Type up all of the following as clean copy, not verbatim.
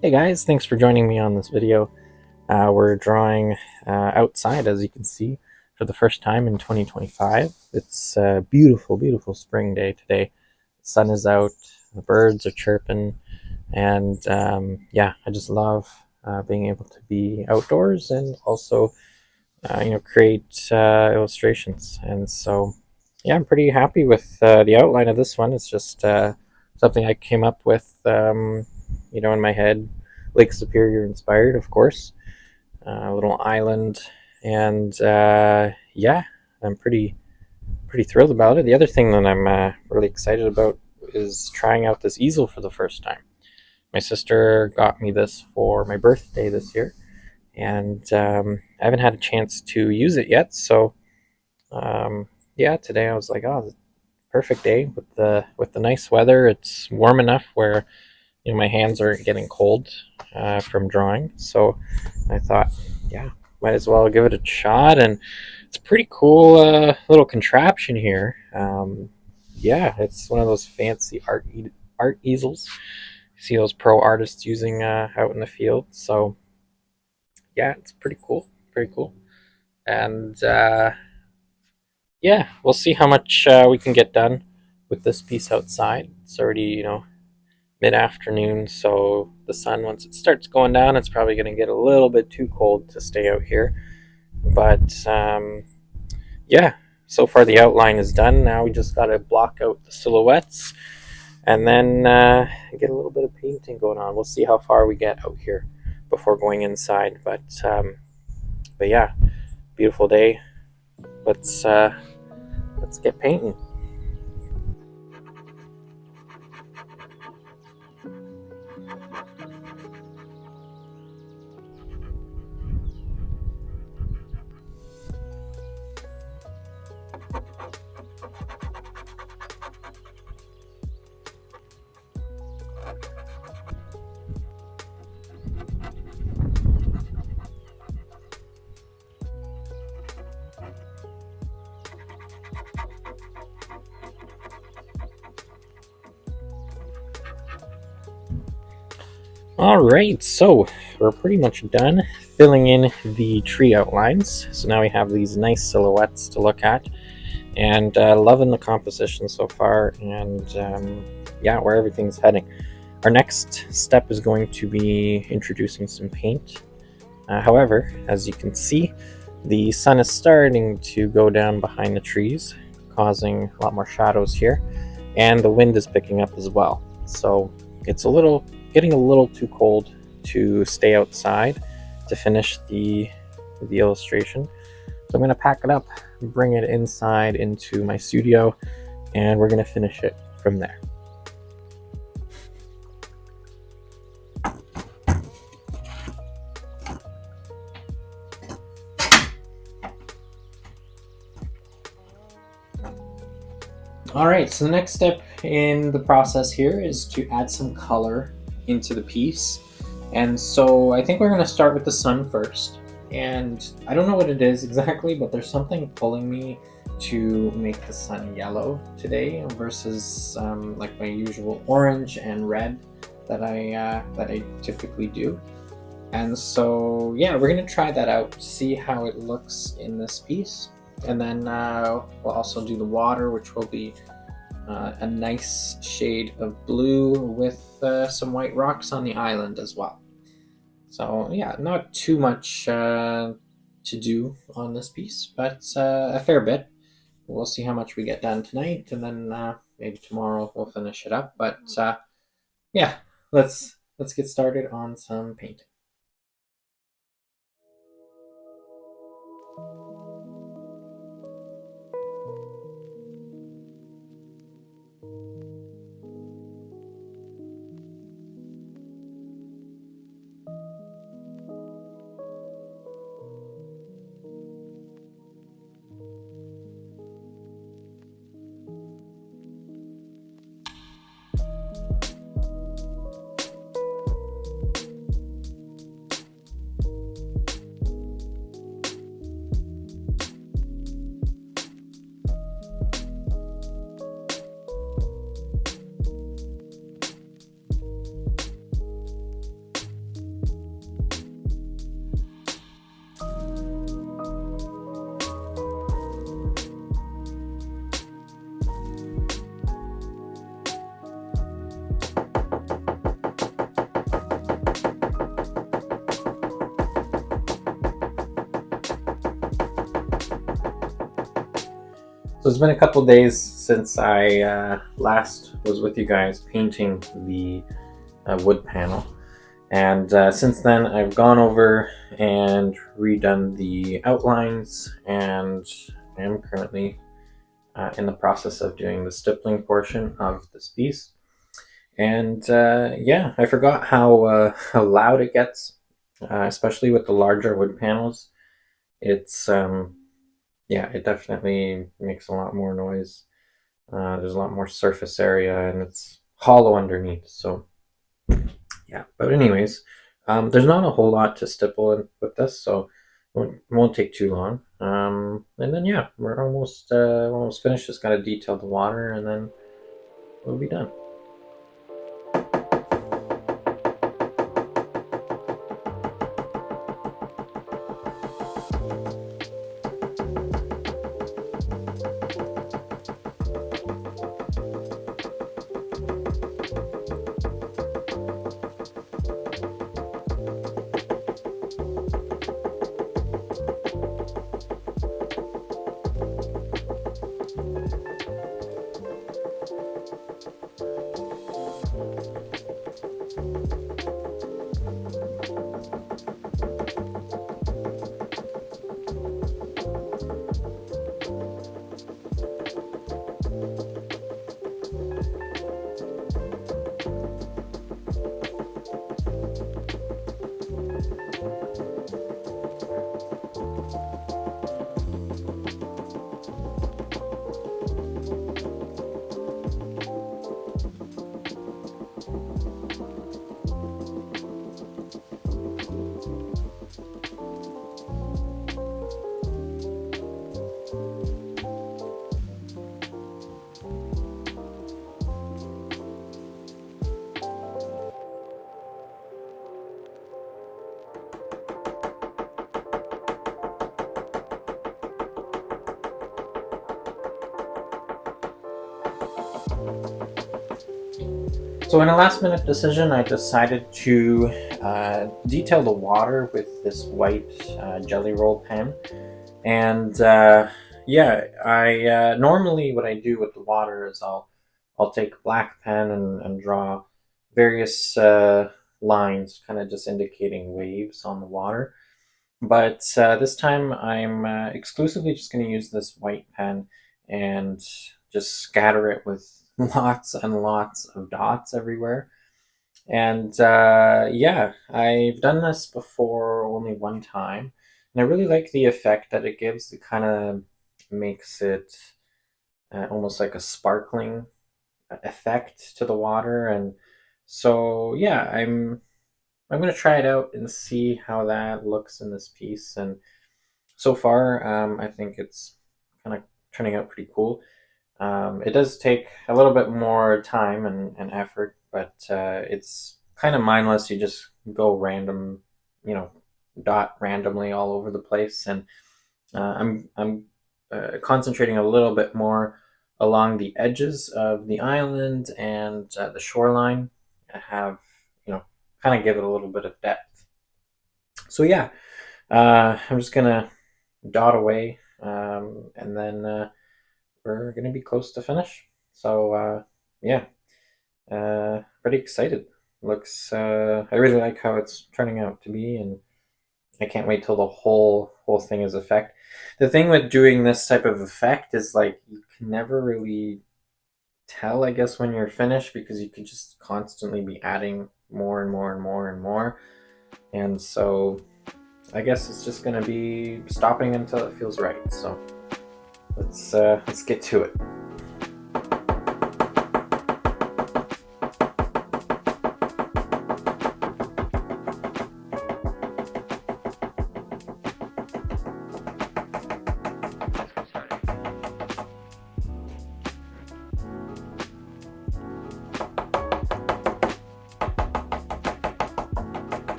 Hey guys, thanks for joining me on this video. We're drawing outside, as you can see, for the first time in 2025. It's a beautiful, beautiful spring day today. The sun is out, the birds are chirping, and yeah, I just love being able to be outdoors and also create illustrations. And so yeah, I'm pretty happy with the outline of this one. It's just something I came up with in my head. Lake Superior inspired, of course. A little island, and yeah, I'm pretty thrilled about it. The other thing that I'm really excited about is trying out this easel for the first time. My sister got me this for my birthday this year, and I haven't had a chance to use it yet. So yeah, today I was like, oh, perfect day with the nice weather. It's warm enough where my hands aren't getting cold from drawing. So I thought, yeah, might as well give it a shot. And it's a pretty cool little contraption here. Yeah, it's one of those fancy art easels. You see those pro artists using out in the field. So yeah, it's pretty cool. Pretty cool. And yeah, we'll see how much we can get done with this piece outside. It's already, mid-afternoon, so the sun, once it starts going down, it's probably going to get a little bit too cold to stay out here. But yeah, so far the outline is done. Now we just got to block out the silhouettes and then get a little bit of painting going on. We'll see how far we get out here before going inside. But yeah, beautiful day. Let's get painting. Alright, so we're pretty much done filling in the tree outlines. So now we have these nice silhouettes to look at, and loving the composition so far, and yeah, where everything's heading. Our next step is going to be introducing some paint. However, as you can see, the sun is starting to go down behind the trees, causing a lot more shadows here, and the wind is picking up as well. So it's getting a little too cold to stay outside to finish the illustration. So I'm going to pack it up, bring it inside into my studio, and we're going to finish it from there. Alright, so the next step in the process here is to add some color into the piece. And so I think we're going to start with the sun first. And I don't know what it is exactly, but there's something pulling me to make the sun yellow today versus like my usual orange and red that I typically do. And so yeah, we're going to try that out, see how it looks in this piece. And then we'll also do the water, which will be a nice shade of blue with some white rocks on the island as well. So yeah, not too much to do on this piece, but a fair bit. We'll see how much we get done tonight, and then maybe tomorrow we'll finish it up. But yeah, let's get started on some painting. So it's been a couple days since I last was with you guys painting the wood panel, and since then I've gone over and redone the outlines, and I am currently in the process of doing the stippling portion of this piece. And yeah, I forgot how loud it gets, especially with the larger wood panels. It's yeah, it definitely makes a lot more noise. There's a lot more surface area, and it's hollow underneath. So yeah, but anyways, there's not a whole lot to stipple with this, so it won't take too long. And then yeah, we're almost finished. Just gotta detail the water, and then we'll be done. So in a last minute decision, I decided to detail the water with this white jelly roll pen. And Yeah, I normally what I do with the water is I'll take a black pen and draw various lines, kind of just indicating waves on the water. But this time I'm exclusively just going to use this white pen and just scatter it with lots and lots of dots everywhere. And yeah, I've done this before only one time, and I really like the effect that it gives. It kind of makes it almost like a sparkling effect to the water, and so yeah, I'm gonna try it out and see how that looks in this piece. And so far, I think it's kind of turning out pretty cool. It does take a little bit more time and effort, but it's kind of mindless. You just go random, you know, dot randomly all over the place, and I'm concentrating a little bit more along the edges of the island and the shoreline. I have, you know, kind of give it a little bit of depth. So yeah, I'm just gonna dot away, and then we're gonna be close to finish. So yeah, pretty excited. Looks I really like how it's turning out to be, and I can't wait till the whole thing is effect. The thing with doing this type of effect is like you can never really tell, I guess, when you're finished because you could just constantly be adding more and more and more and more. And so I guess it's just gonna be stopping until it feels right. So let's get to it.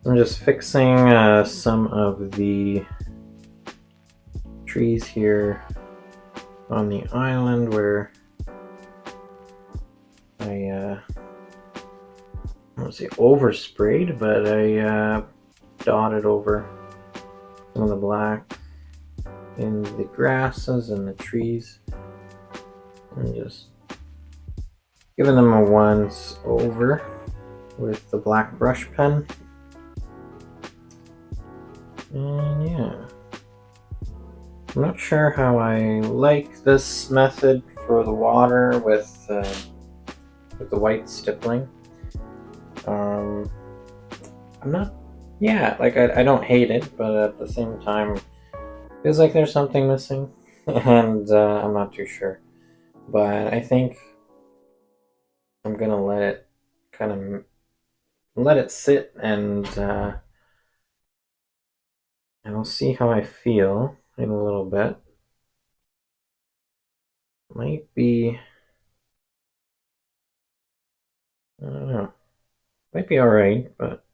I'm just fixing some of the trees here on the island where I I don't say oversprayed, but I dotted over some of the black in the grasses and the trees, and just giving them a once over with the black brush pen. And yeah, I'm not sure how I like this method for the water with the white stippling. I'm not, yeah, like I don't hate it, but at the same time, feels like there's something missing, and I'm not too sure. But I think I'm gonna let it kind of let it sit, and I'll see how I feel in a little bit. Might be, I don't know, might be all right, but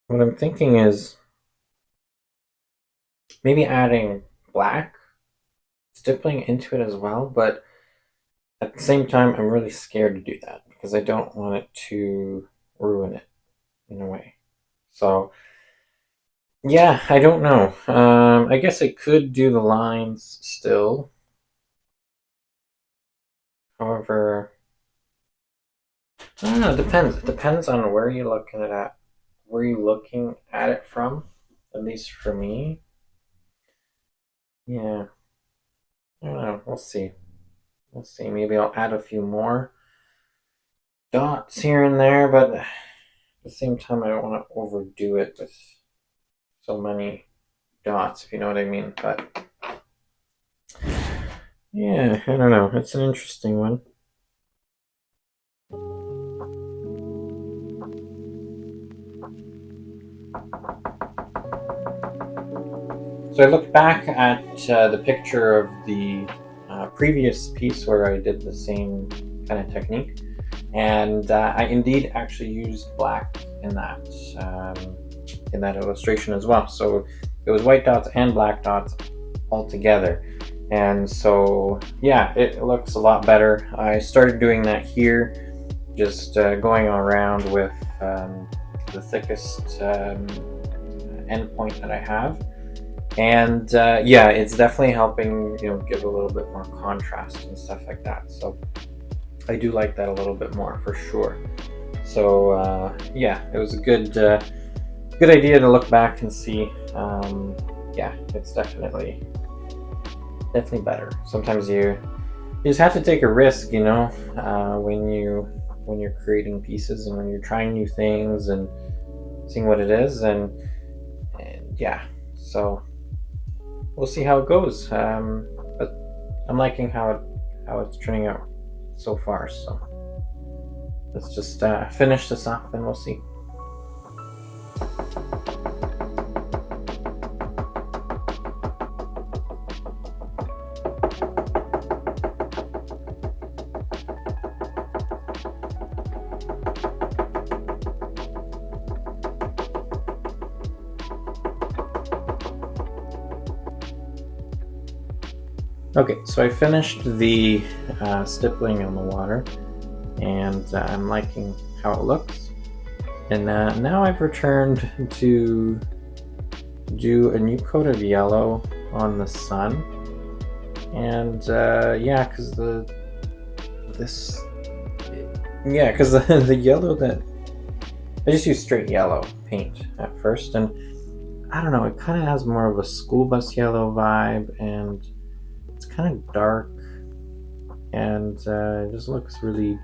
what I'm thinking is maybe adding black stippling into it as well, but at the same time, I'm really scared to do that because I don't want it to ruin it in a way. So, yeah, I don't know. I guess I could do the lines still. However, I don't know. It depends. It depends on where you're looking at, where you're looking at it from. At least for me, yeah. I don't know. We'll see. We'll see. Maybe I'll add a few more dots here and there, but at the same time, I don't want to overdo it with so many dots, if you know what I mean. But yeah, I don't know. It's an interesting one. So I looked back at the picture of the previous piece where I did the same kind of technique, and I indeed actually used black in that illustration as well. So it was white dots and black dots all together, and so yeah, it looks a lot better. I started doing that here, just going around with the thickest endpoint that I have. And yeah, it's definitely helping, give a little bit more contrast and stuff like that. So I do like that a little bit more for sure. So yeah, it was a good idea to look back and see. Yeah, it's definitely better. Sometimes you just have to take a risk, when you're creating pieces and when you're trying new things and seeing what it is, and yeah, so we'll see how it goes. But I'm liking how it's turning out so far. So let's just finish this off and we'll see. Okay, so I finished the stippling on the water, and I'm liking how it looks. And now I've returned to do a new coat of yellow on the sun. And yeah, because the yellow that I just used straight yellow paint at first, and I don't know, it kind of has more of a school bus yellow vibe, and it's kind of dark, and it just looks really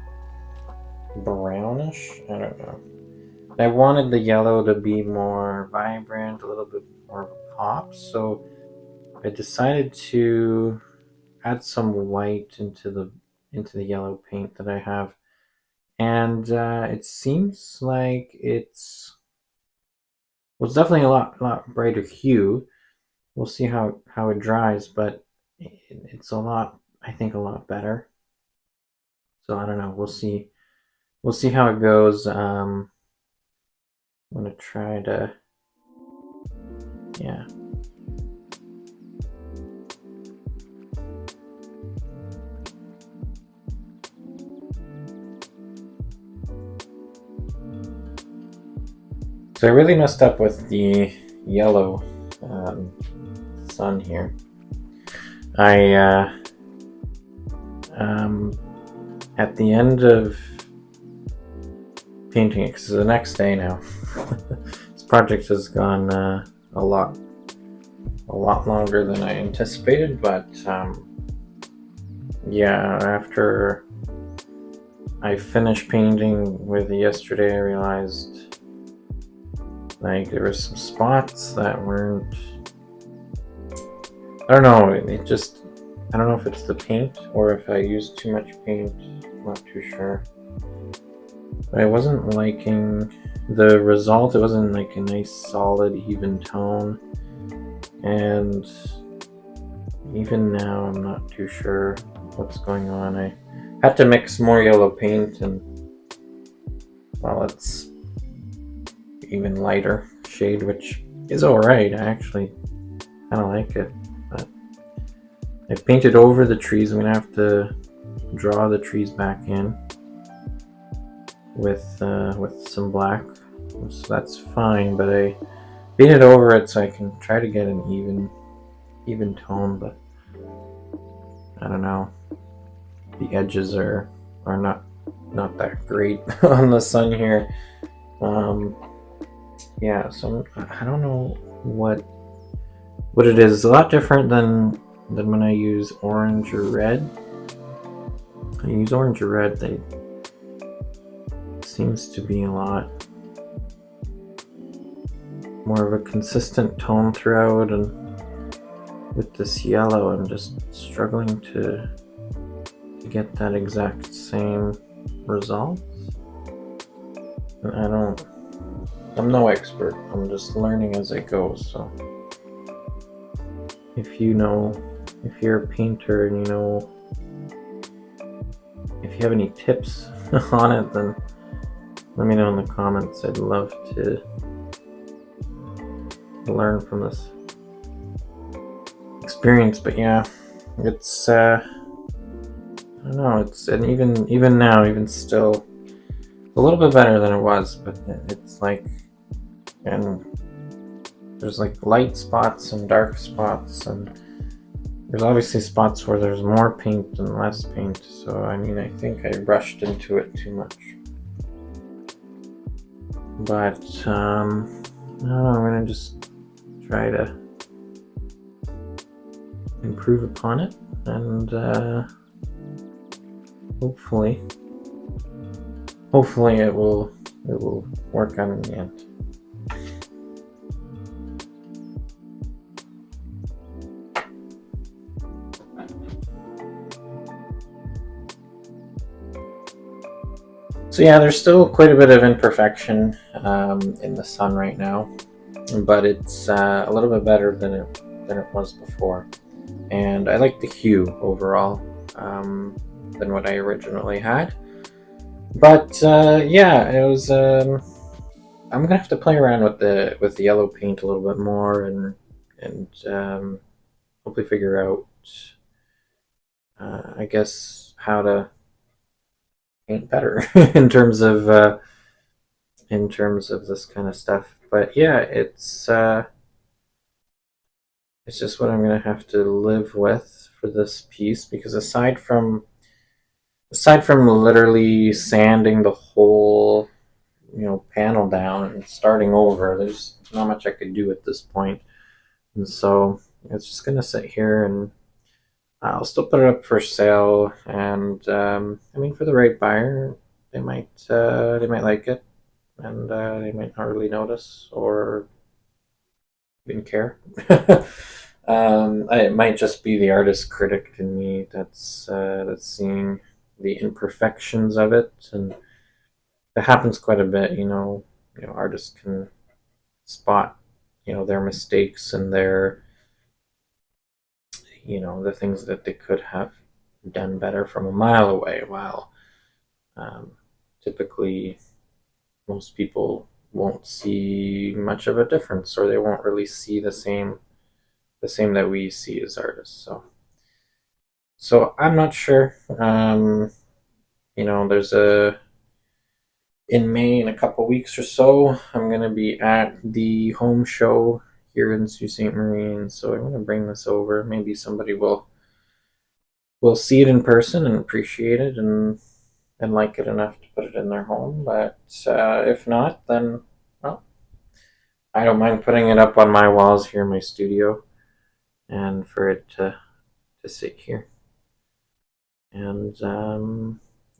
brownish. I don't know. I wanted the yellow to be more vibrant, a little bit more of a pop, so I decided to add some white into the yellow paint that I have, and it seems like it's definitely a lot brighter hue. We'll see how it dries, but it's I think a lot better. So I don't know. We'll see how it goes. I'm gonna try to, yeah. So I really messed up with the yellow sun here. I at the end of painting it, because it's the next day now. This project has gone a lot longer than I anticipated, but yeah, after I finished painting with it yesterday, I realized like there were some spots that weren't, I don't know, I don't know if it's the paint or if I used too much paint, I'm not too sure. But I wasn't liking the result. It wasn't like a nice solid even tone, and even now I'm not too sure what's going on. I had to mix more yellow paint, and well, it's even lighter shade, which is alright. I actually kind of like it, but I've painted over the trees. I'm gonna have to draw the trees back in with some black, so that's fine, but I painted over it so I can try to get an even tone, but I don't know, the edges are not that great on the sun here. Yeah, so I don't know what it is. It's a lot different than when I use orange or red. I use orange or red, they seems to be a lot more of a consistent tone throughout, and with this yellow I'm just struggling to get that exact same result. I'm no expert, I'm just learning as I go, so if you're a painter and if you have any tips on it, then let me know in the comments. I'd love to learn from this experience. But yeah, it's I don't know, and even now, even still, a little bit better than it was, but it's like, and there's like light spots and dark spots, and there's obviously spots where there's more paint and less paint. So I mean, I think I rushed into it too much. But I don't know, I'm gonna just try to improve upon it, and hopefully it will work out in the end. So yeah, there's still quite a bit of imperfection in the sun right now, but it's a little bit better than it was before, and I like the hue overall than what I originally had. But yeah, it was. I'm gonna have to play around with the yellow paint a little bit more, and hopefully figure out, I guess, how to paint better in terms of this kind of stuff. But yeah, it's just what I'm gonna have to live with for this piece, because aside from literally sanding the whole panel down and starting over, there's not much I could do at this point. And so it's just gonna sit here, and I'll still put it up for sale. And I mean, for the right buyer, they might like it, and they might hardly notice or even care. It might just be the artist critic in me that's seeing the imperfections of it, and that happens quite a bit. Artists can spot their mistakes and their the things that they could have done better from a mile away, while typically most people won't see much of a difference, or they won't really see the same that we see as artists. So I'm not sure. There's in May, in a couple weeks or so, I'm gonna be at the home show here in Sault Ste. Marie, and so I'm gonna bring this over. Maybe somebody will see it in person and appreciate it, and like it enough to put it in their home. But if not, then well, I don't mind putting it up on my walls here in my studio, and for it to sit here. And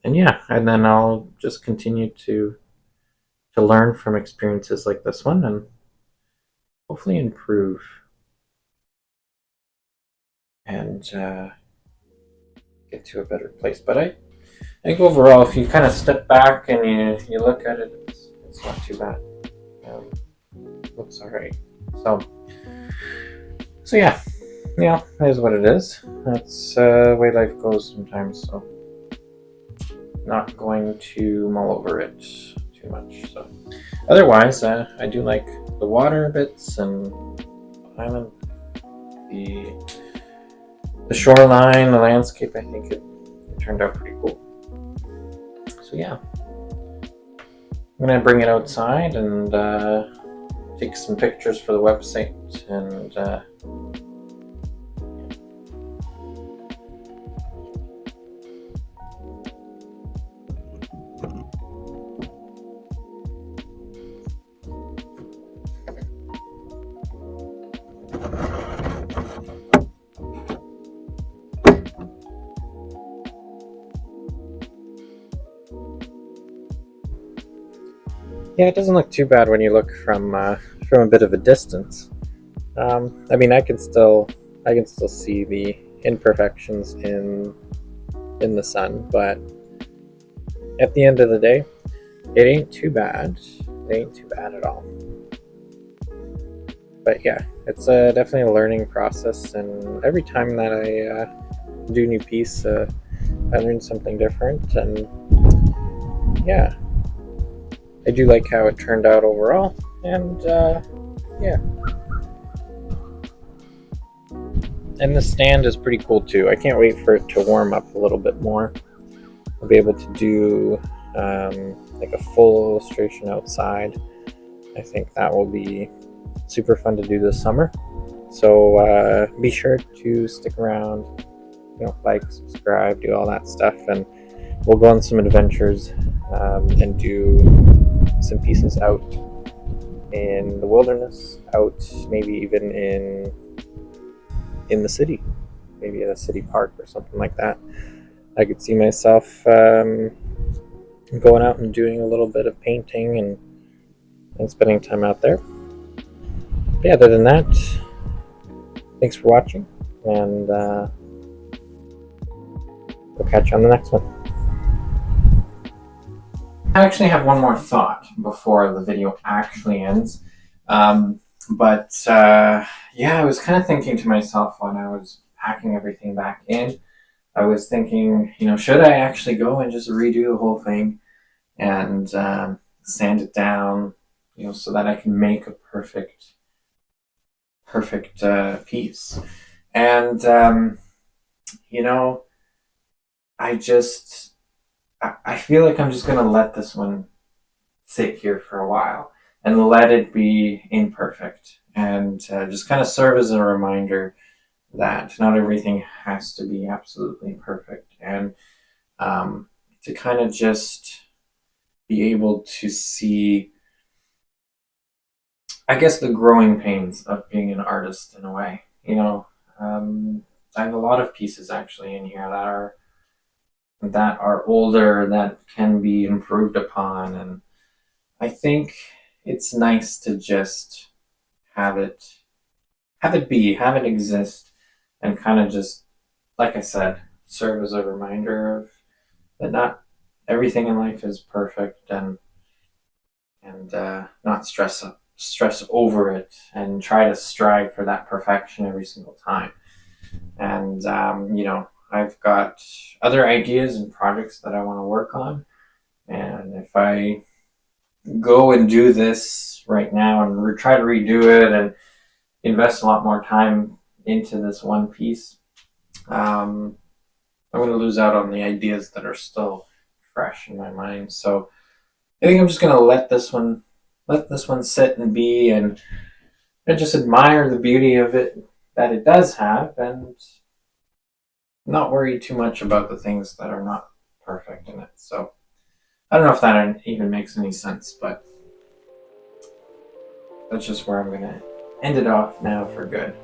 yeah, and then I'll just continue to learn from experiences like this one, and hopefully improve, and get to a better place. But I think overall, if you kind of step back and you look at it, it's not too bad. Looks all right. So yeah, that is what it is. That's the way life goes sometimes. So not going to mull over it too much. So otherwise, I do like the water bits and the island, the shoreline, the landscape. I think it turned out pretty cool. So yeah, I'm gonna bring it outside and take some pictures for the website, and yeah, it doesn't look too bad when you look from a bit of a distance. I mean, I can still see the imperfections in the sun, but at the end of the day, it ain't too bad. It ain't too bad at all. But yeah, it's definitely a learning process, and every time that I do a new piece, I learn something different, and yeah, I do like how it turned out overall, and yeah. And the stand is pretty cool too. I can't wait for it to warm up a little bit more. I'll be able to do like a full illustration outside. I think that will be super fun to do this summer. So be sure to stick around, like, subscribe, do all that stuff, and we'll go on some adventures and do some pieces out in the wilderness, out maybe even in the city, maybe at a city park or something like that. I could see myself going out and doing a little bit of painting and spending time out there. But yeah, other than that, thanks for watching, and we'll catch you on the next one. I actually have one more thought before the video actually ends. Yeah, I was kind of thinking to myself when I was packing everything back in, I was thinking, should I actually go and just redo the whole thing and sand it down, so that I can make a perfect piece. And I feel like I'm just gonna let this one sit here for a while and let it be imperfect, and just kind of serve as a reminder that not everything has to be absolutely perfect, and to kind of just be able to see, I guess, the growing pains of being an artist in a way. I have a lot of pieces actually in here that are older, that can be improved upon, and I think it's nice to just have it have it exist, and kind of just, like I said, serve as a reminder of that not everything in life is perfect, and not stress over it and try to strive for that perfection every single time. And I've got other ideas and projects that I want to work on, and if I go and do this right now and try to redo it and invest a lot more time into this one piece, I'm going to lose out on the ideas that are still fresh in my mind. So I think I'm just going to let this one sit and be, and just admire the beauty of it that it does have, and not worry too much about the things that are not perfect in it. So I don't know if that even makes any sense, but that's just where I'm going to end it off now for good.